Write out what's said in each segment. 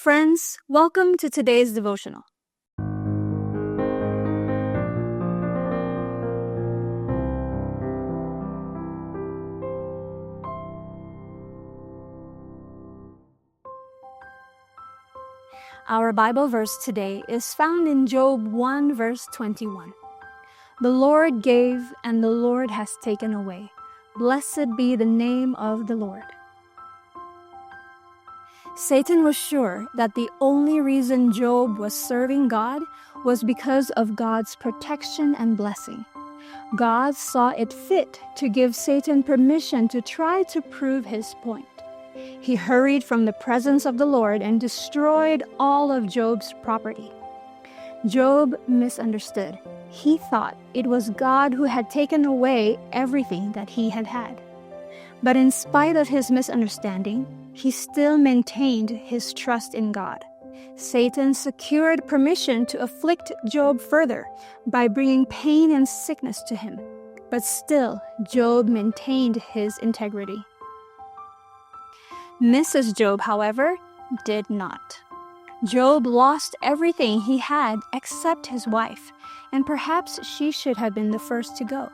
Friends, welcome to today's devotional. Our Bible verse today is found in Job 1 verse 21. The Lord gave and the Lord has taken away. Blessed be the name of the Lord. Satan was sure that the only reason Job was serving God was because of God's protection and blessing. God saw it fit to give Satan permission to try to prove his point. He hurried from the presence of the Lord and destroyed all of Job's property. Job misunderstood. He thought it was God who had taken away everything that he had had. But in spite of his misunderstanding, he still maintained his trust in God. Satan secured permission to afflict Job further by bringing pain and sickness to him. But still, Job maintained his integrity. Mrs. Job, however, did not. Job lost everything he had except his wife, and perhaps she should have been the first to go.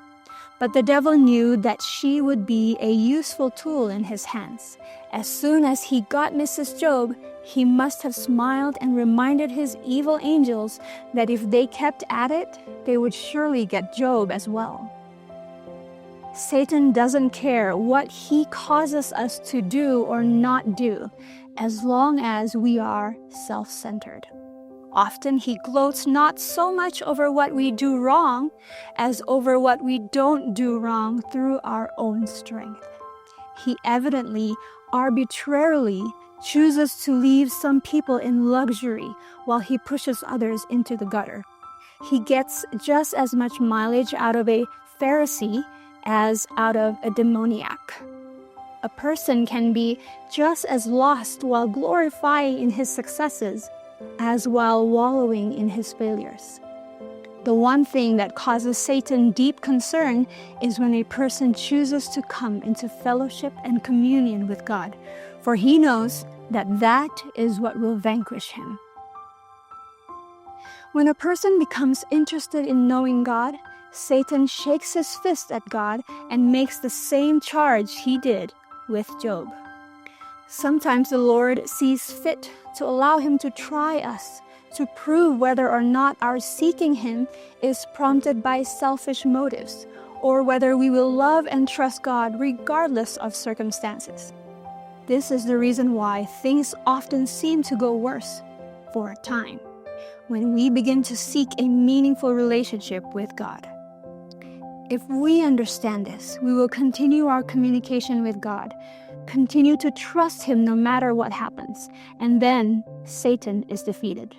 But the devil knew that she would be a useful tool in his hands. As soon as he got Mrs. Job, he must have smiled and reminded his evil angels that if they kept at it, they would surely get Job as well. Satan doesn't care what he causes us to do or not do, as long as we are self-centered. Often he gloats not so much over what we do wrong as over what we don't do wrong through our own strength. He evidently, arbitrarily, chooses to leave some people in luxury while he pushes others into the gutter. He gets just as much mileage out of a Pharisee as out of a demoniac. A person can be just as lost while glorifying in his successes as while wallowing in his failures. The one thing that causes Satan deep concern is when a person chooses to come into fellowship and communion with God, for he knows that that is what will vanquish him. When a person becomes interested in knowing God, Satan shakes his fist at God and makes the same charge he did with Job. Sometimes the Lord sees fit to allow him to try us, to prove whether or not our seeking him is prompted by selfish motives, or whether we will love and trust God regardless of circumstances. This is the reason why things often seem to go worse for a time, when we begin to seek a meaningful relationship with God. If we understand this, we will continue our communication with God, continue to trust him no matter what happens, and then Satan is defeated.